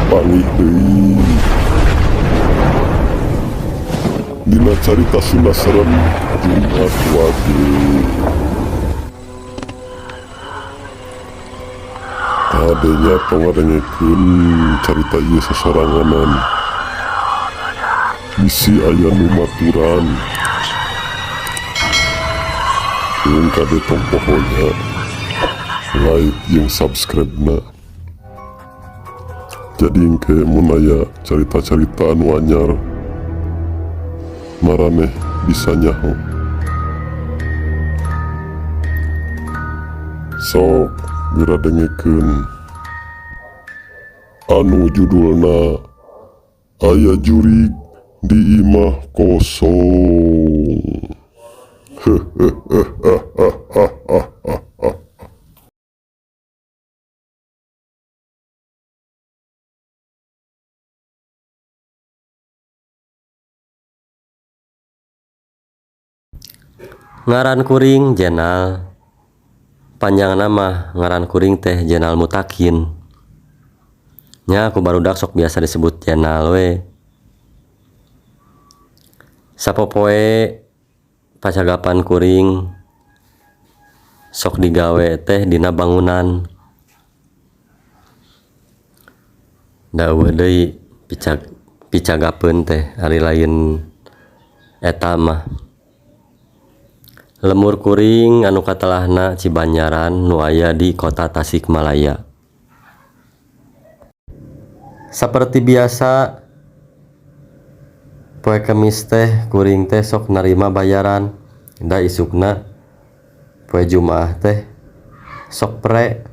Panggih deui. Dina carita Sunda Serem Jumat Wage. Adanya pangadengekeun carita ieu sasoranganan. Bisi aya nu maturan. Jeung kade tong pohonya like jeung subscribe na. Jadi engke mun aya carita-carita anu anyar maraneh bisa nyaho. Sok geura dengekeun anu judulna Aya Jurig di Imah Kosong. Ngaran kuring Jenal, panjang nama ngaran kuring teh Jenal Mutakin. Nya aku barudak sok biasa disebut Jenal we. Sapopoe pacagapan kuring sok digawe teh dina bangunan. Daweuh deui picagapeun teh ari lain eta mah. Lemur kuring anu katelahna Cibanyaran nu aya di kota Tasikmalaya. Saperti biasa poe Kemis teh kuring teh sok narima bayaran. Da isukna poe Jumaah teh sok pre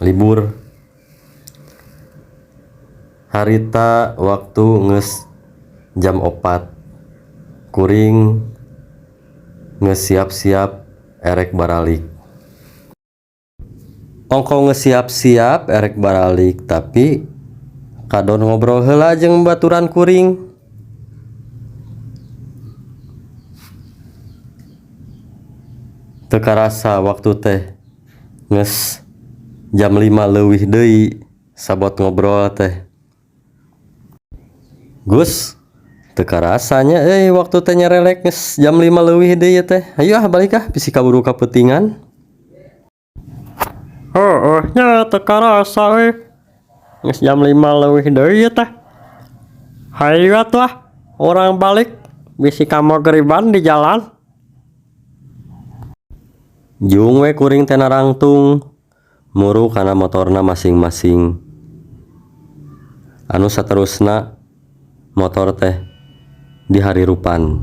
libur. Harita waktu geus jam 4 kuring ngesiap-siap erek baralik. Ongko ngesiap-siap erek baralik tapi kadon ngobrol heula jeung baturan kuring. Teu karasa waktu teh geus jam 5 leuwih deui sabot ngobrol teh. Gus, teu karasanya waktu teh nyarelek geus jam 5 leuwih deui teh. Hayu balik bisi kaburu kapeutingan. Nya teu karasa geus jam 5 leuwih deui teh. Hayu atuh orang balik bisi ka magriban di jalan. Jung we kuring teh narangtung muru kana motorna masing-masing. Anu saterusna motor teh diharirupan.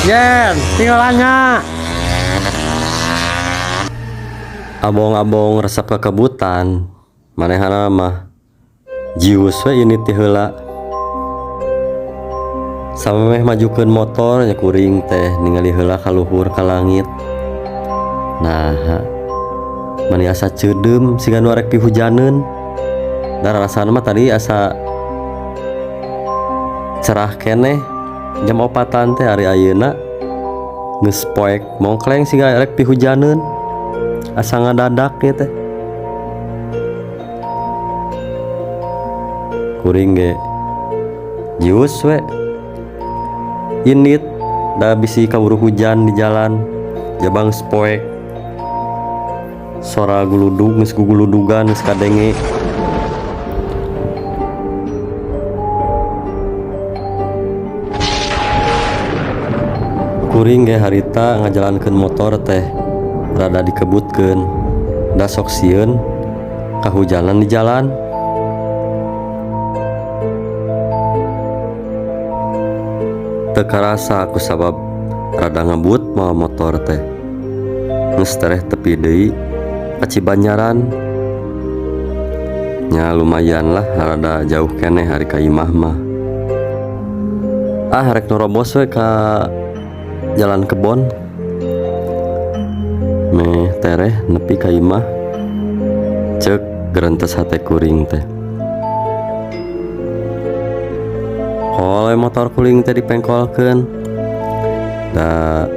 Yen, tinggalannya. Abong-abong resep kekebutan, manehana mah jius we ini ti heula. Samemeh majukeun motor nya kuring teh ningali heula ka luhur ka langit. Nah, mani asa ceudem siga nu arek pihujaneun. Da rasana mah tadi asa cerah keneh. Jam 4-an teh ari ayeuna geus poek mongkleng siga arek pihujaneun. Asa ngadadak ieu teh. Kuring ge jius we. Indit da bisi kaburu hujan di jalan. Jabang spoek. Sora guludug geus guguludugan geus kadenge. Kuring ge harita ngajalankeun motor teh rada dikebutkeun. Da sok sieun kahujanan di jalan. Teu karasa aku sabab rada ngebut moal motor teh. Geus tereh tepi deui ka Cibanyaran. Nya lumayan lah rada jauh keneh hari ka imah mah. Rek nerobos we ka jalan kebon. Meh tereh nepi ka imah. Ceuk gerentes hate kuring teh. Oleh motor kuring teh dipengkolkeun. Da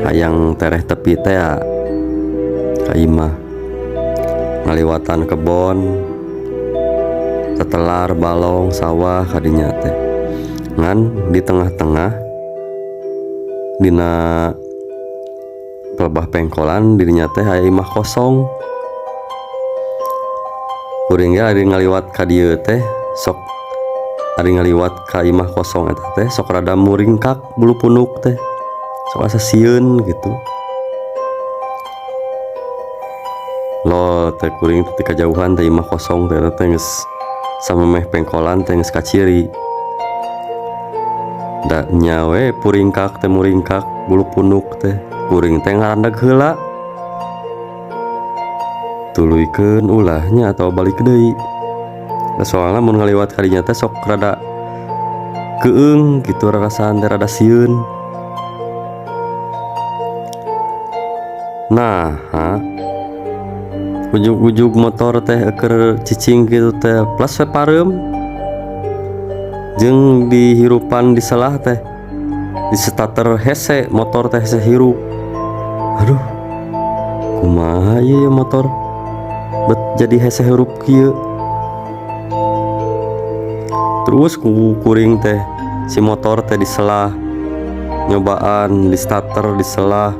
hayang tereh tepi teh ka imah ngaliwatan kebon, tetelar, balong, sawah kadinya teh. Ngan di tengah-tengah dina pelebah pengkolan dirinya teh aya imah kosong. Kuring ge ari ngaliwat ka dieu teh sok ari ngaliwat ka imah kosong eta teh sok rada muringkak bulu punuk teh. Sok asa sieun gitu. Lo teh kuring teh kajauhan teh imah kosong teh geus samemeh pengkolan teh geus kaciri. Da nyawe puringkak teh muringkak bulu punuk teh. Kuring teh ngarandag heula. Tuluykeun ulahnya atau balik deui. Soalna mun ngaliwat kadinya teh sok rada keung gitu rasaan teh rada sieun. Nah, ujug-ujug motor teh keur cicing gitu teh plus we pareum jeung dihirupan di selah teh di starter hese motor teh hese hirup. Aduh, kumaha ieu motor bet jadi hese hirup kieu. Terus kuring teh si motor teh di selah nyobaan di starter di selah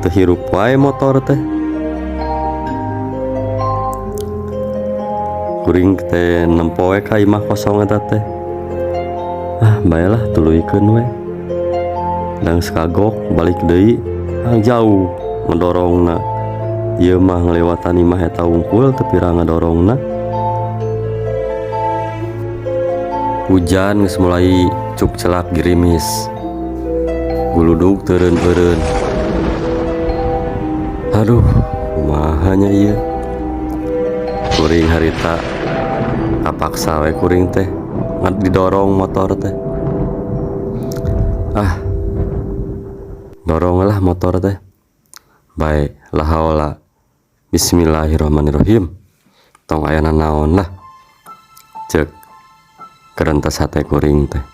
teu hirup wae motor teh. Kuring teh nempo we ka imah kosong eta teh. Baelah tuluykeun we. Dan sekagok balik deui jauh ngedorongna. Ieu mah ngelewatan imah eta wungkul teu pira ngadorongna. Hujan geus mulai cuk celak girimis. Guludug teureun-eureun. Aduh, kumaha nya ieu. Kuring harita kapaksa we kuring teh didorong motor teh. Doronglah motor teh. Bae, la haula. Bismillahirrahmanirrahim. Tong ayana naon lah. Cek kerentas hate kuring teh.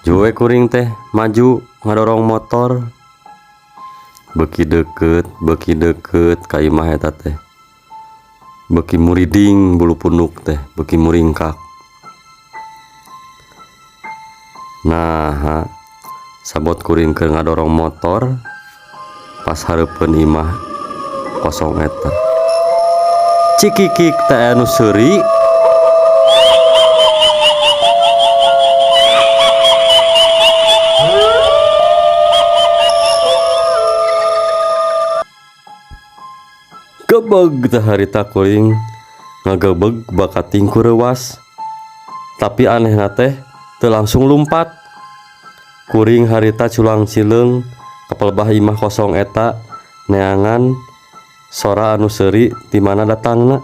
Juwe kuring teh maju ngadorong motor. Beki deket ka imah eta teh. Beki muriding bulu punuk teh, beki muringkak. Nah, sabot kuring keur ngadorong motor pas hareupeun imah kosong eta. Cikikik teh anu seuri. Gebeg teh harita kuring ngagebeg bakat tingku rewas. Tapi anehna teh teu langsung lumpat. Kuring harita culang cileung ka pelebah imah kosong eta neangan sora anu seuri di mana datangna.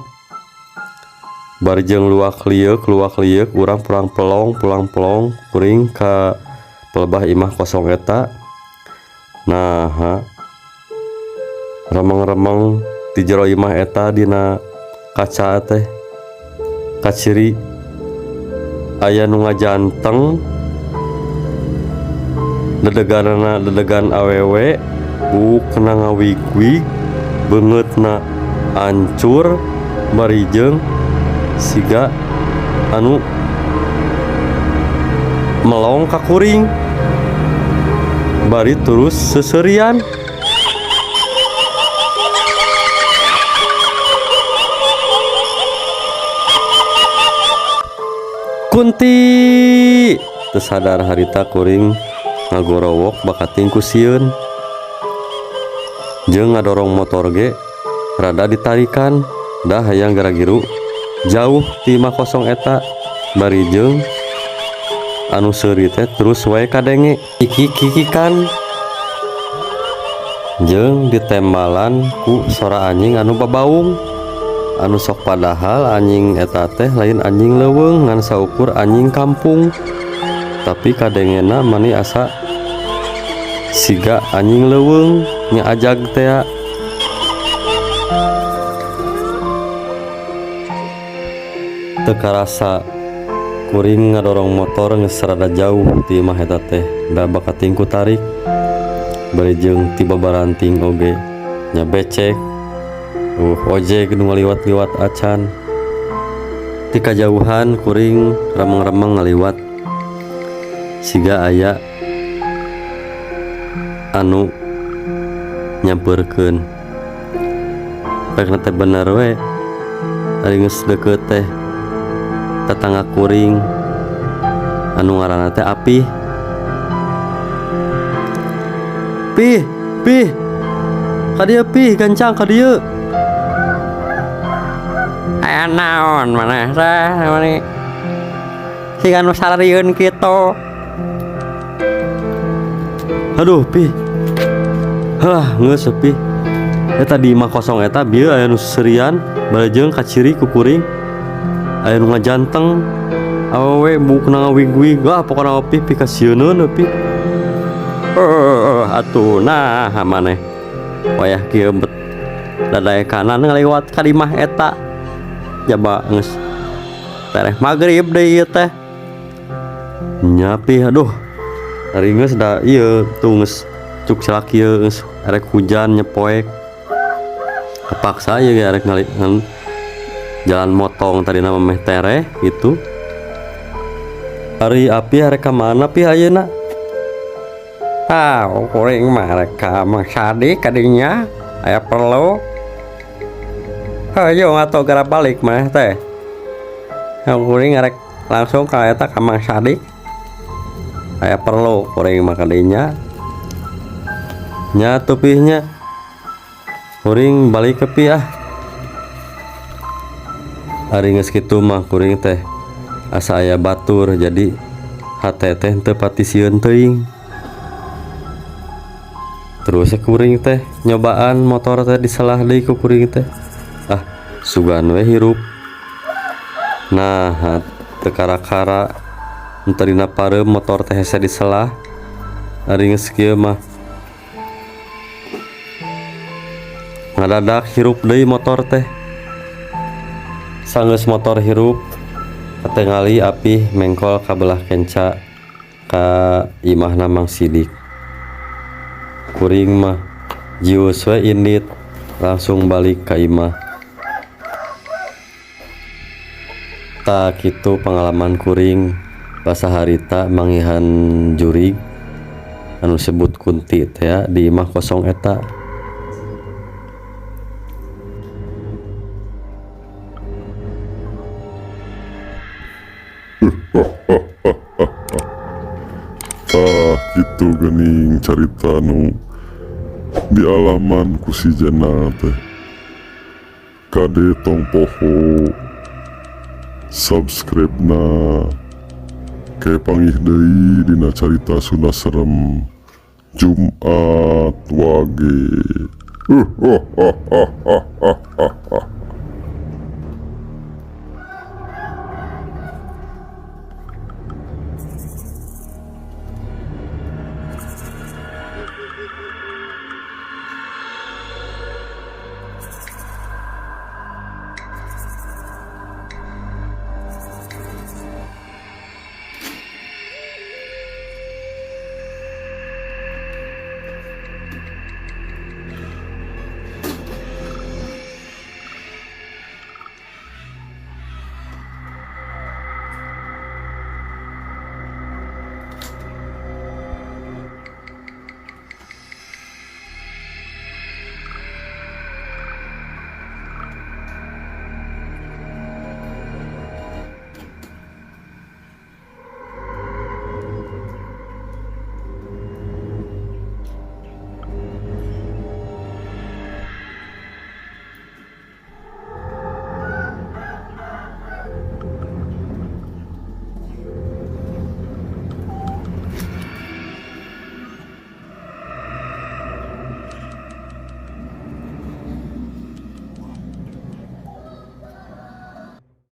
Bari jeung luak lieuк urang pulang pelong kuring ka pelebah imah kosong eta. Nah, remeng-remeng di jero imah eta dina kaca teh kaciri aya nu ngajanteng dedegan awewe kena ngawig-wig beungeutna hancur bari jeung siga anu melong ka kuring bari terus seseurian. Kunti teu sadar harita kuring ngagorowok bakat tingku sieun jeung ngadorong motor ge rada ditarikan dah hayang gara-giru jauh ti imah kosong eta bari jeung anu seuri teh terus wae kadenge kiki-kikikan jeung ditembalan ku sora anjing anu babaung. Anu sok padahal anjing eta teh lain anjing leuweung ngan saukur anjing kampung. Tapi kadengena mani asa siga anjing leuweung nya ajag teh. Teu karasa kuring ngadorong motor geus rada jauh ti imah eta teh da bakating ku tarik bari jeung tiba baranting oge nya becek ojek nu ngaliwat-liwat acan ti kajauhan kuring remeng-remeng ngaliwat siga aya anu nyamperkeun pekna teh bener we ari geus deukeut teh tetangga kuring anu ngaranna teh Apih. Pih ka dieu Pih gancang ka dieu. Aya naon maneh teh mani siga nu sararieun kitu. Aduh Pih. Hah geus Pih. Eta di imah kosong eta bieu aya nu serian balajeung ka ciri ku kuring. Aya nu ngajanteng awewe bukna ngawig-wig pokona Pih kasieunun Pih. Atuh nah maneh wayah kieu bet dadae kanan ngaliwat ka imah eta jaba geus tereh magrib deui ieu teh nya Pih. Aduh ari geus da ieu tuh geus cuk celak ieu geus arek hujan nyepoek kepaksa ieu ge arek ngalih jalan motong tadi nama meh tereh gitu. Ari Apih arek ka mana Pih ayeuna? Kuring mah arek ka Mang Sadik kadinya aya perlu. Hayo ngato gara balik mah teh. Kuring arek langsung ka eta ka Mang Sadik. Aya perlu kuring mah kadinya. Nya tuh Pih nya. Kuring balik ke Pih ah. Ari geus kitu mah kuring teh asa aya batur jadi hate teh teu pati sieun teuing. Terus kuring teh nyobaan motor teh disalah deui ku kuring teh. Sugan we hirup. Nah, teu kara-kara entarina pareum motor teh hese disalah. Ari geus kieu mah ngadadak hirup deui motor teh. Sanggeus motor hirup katengali Apih mengkol ka belah kenca ka imahna Mang Sidik. Kuring mah jius we indit langsung balik ka imah. Tak kitu pengalaman kuring basa harita mangihan jurig anu sebut kunti teh ya di imah kosong eta. Gitu gening carita nu dialaman ku si Jena teh. Kade tong poho subscribe na kayak panggih deui dina carita Sunda Serem Jumat Wage.